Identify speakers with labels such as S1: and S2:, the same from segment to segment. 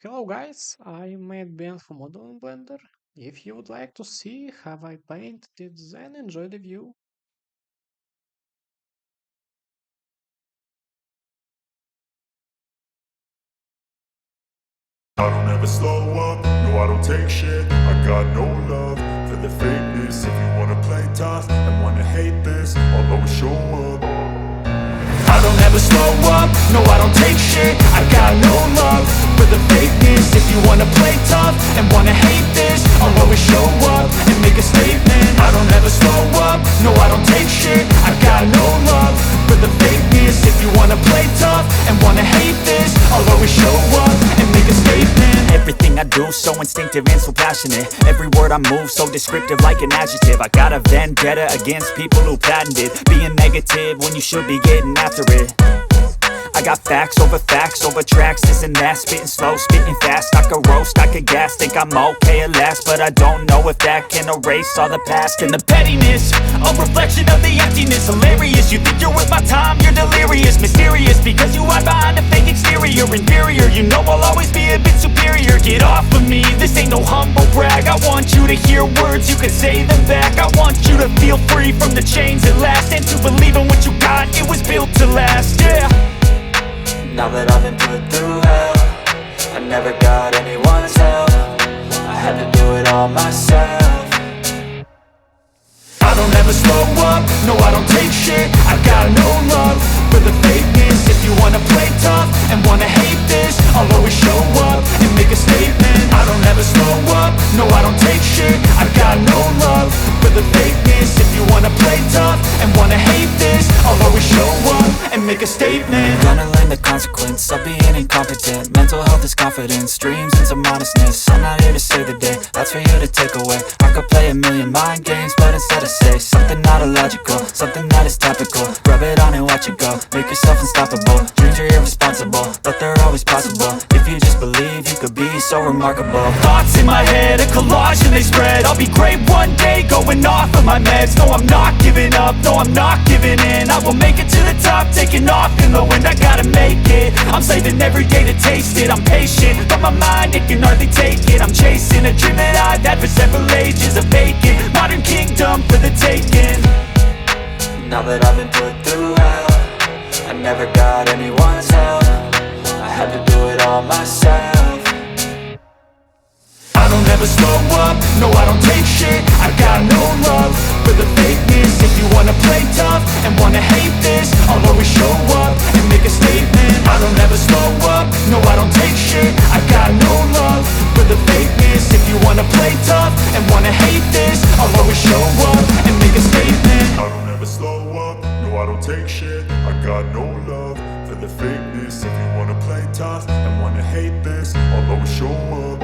S1: Hello guys, I made Bienfu model in Blender. If you would like to see how I painted it, then enjoy the view.
S2: I don't ever slow up, no I don't take shit. I got no love for the fakeness. If you wanna play tough and wanna hate this, I'll always show up. I don't ever slow up, no I don't take shit. I got no love for the fakeness. If you wanna play tough and wanna hate this, I'll always show up and make a statement. I don't ever slow up, no I don't take shit. I got no love for the fakeness. If you wanna play tough and wanna hate this, I'll always show up and make a statement.
S3: Everything I do so instinctive and so passionate. Every word I move so descriptive like an adjective. I got a vendetta against people who patented being negative when you should be getting after it. I got facts over tracks, this and that. Spitting slow, spitting fast. I could roast, I could gas. Think I'm okay at last, but I don't know if that can erase all the past. And the pettiness, a reflection of the emptiness. Hilarious, you think you're worth my time, you're delirious. Mysterious, because you hide behind a fake exterior. Inferior, you know I'll always be a bit superior. Get off of me, this ain't no humble brag. I want you to hear words, you can say them back. I want you to feel free from the chains at last, and to believe in what you got, it was built to last, yeah. Now that I've been put through hell, I never got anyone's help. I had to do it all myself.
S2: I don't ever slow up, no I don't take shit. I got no love for the fakeness. If you wanna play tough and wanna hate this, I'll always show up and make a statement. I don't ever slow up, no I don't take shit. I got no love for the fakeness. If you wanna play tough and wanna hate this, I'll always show up and make a statement.
S3: Gonna learn the consequence of being incompetent. Mental health is confidence, dreams and some modestness. I'm not here to save the day, that's for you to take away. I could play a million mind games, but instead I say something not illogical, something that is topical. Rub it on and watch it go, make yourself unstoppable. Dreams are irresponsible, but they're always possible. If you just believe, you could be so remarkable.
S2: Thoughts in my head, a collage and they spread. I'll be great one day, going off of my meds. No, I'm not giving up, no, I'm not giving in. I will make it to the top, taking off in the wind. I gotta make it, I'm saving every day to taste it. I'm patient, but my mind, it can hardly take it. I'm chasing a dream that I've had for several ages. A vacant, modern kingdom for the taking.
S3: Now that I've been put through hell, I never got anyone's help. I had to do it all myself.
S2: I don't ever slow up, no I don't take shit. I got no love for the fakeness. If you wanna play tough and wanna hate this, I'll always show up and make a statement. I don't ever slow up, no I don't take shit. I got no love for the fakeness. If you wanna play tough and wanna hate this, I'll always show up and make a statement. I don't ever slow up, no I don't take shit. I got no love for the fakeness. If you wanna play tough and wanna hate this, I'll always show up.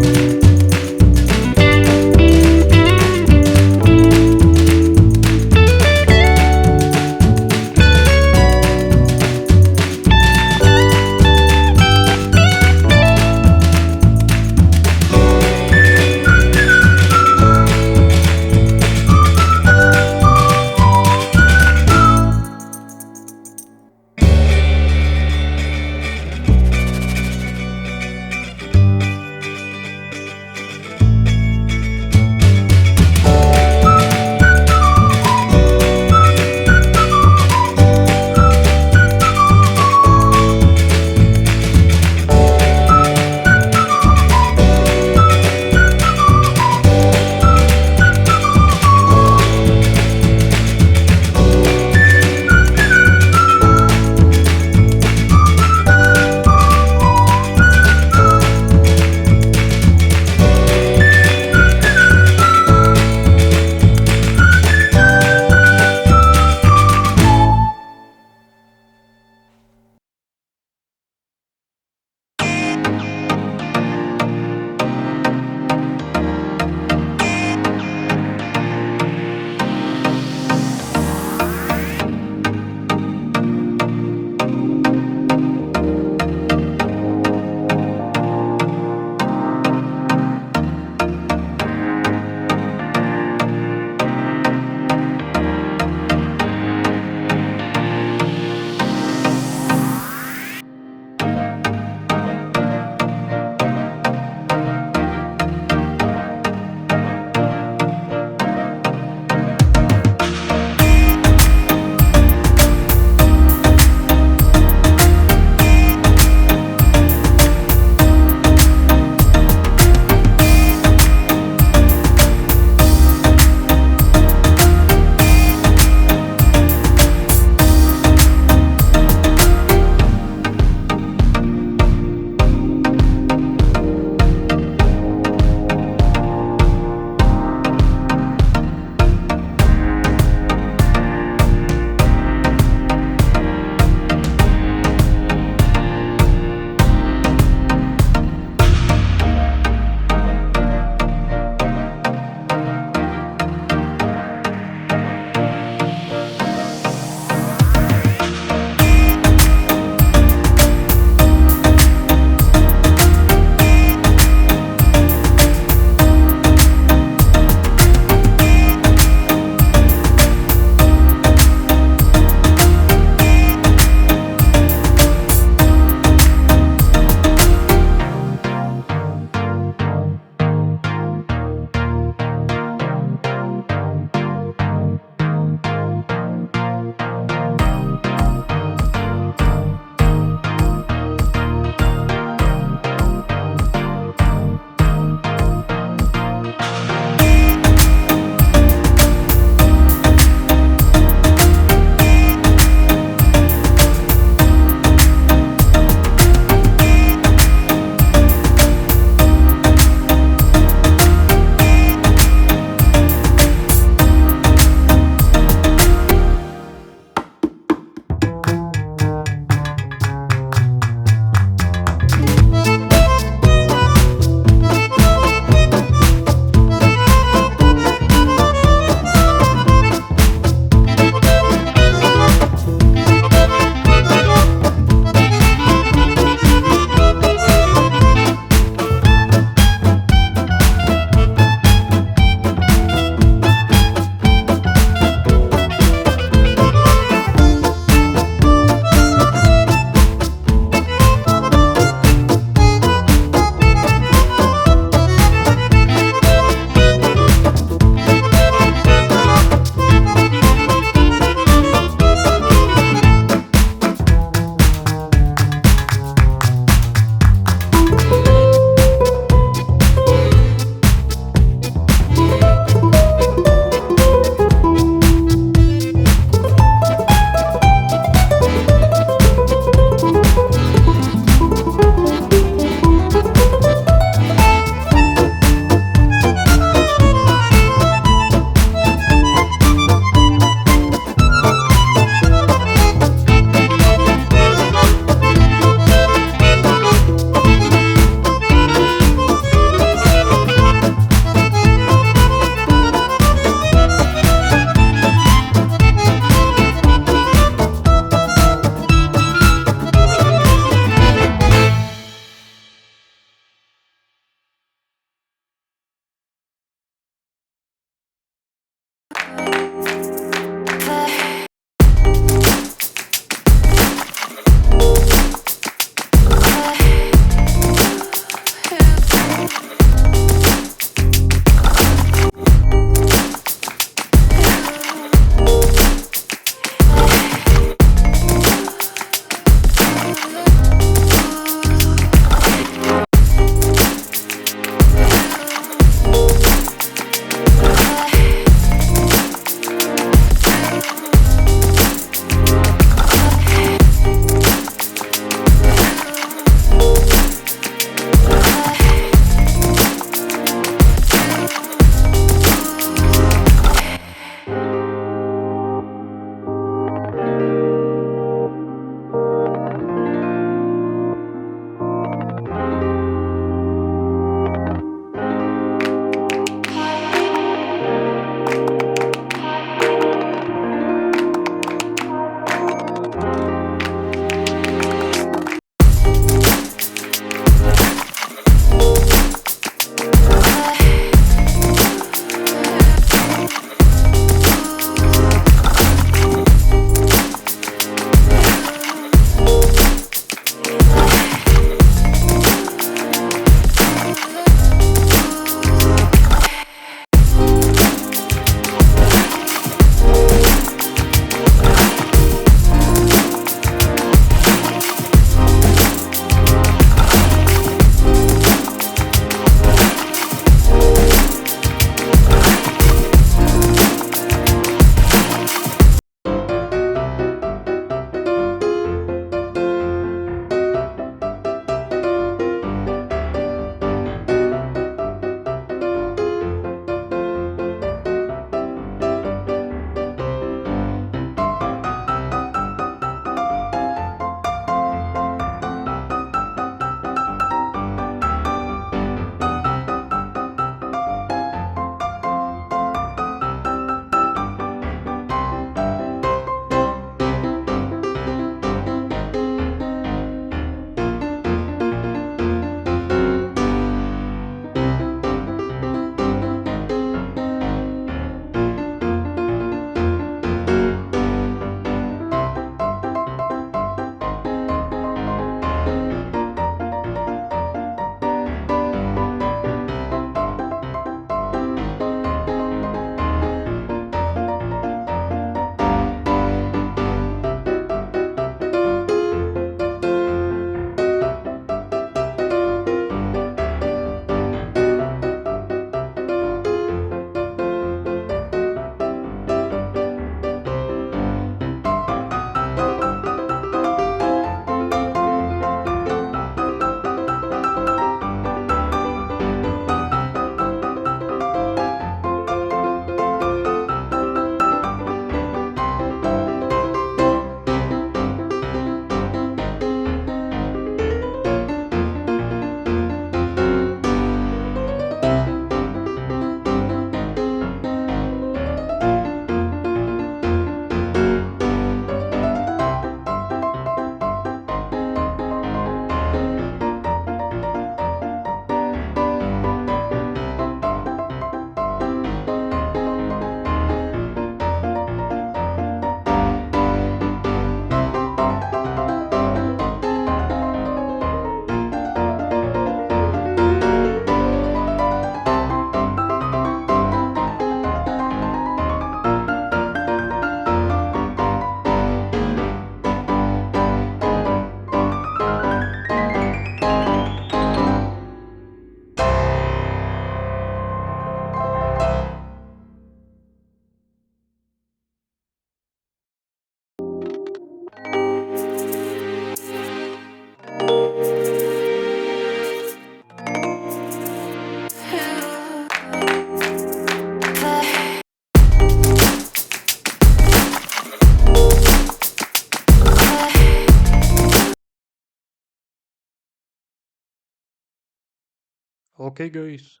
S1: Okay, guys.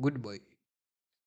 S1: Goodbye.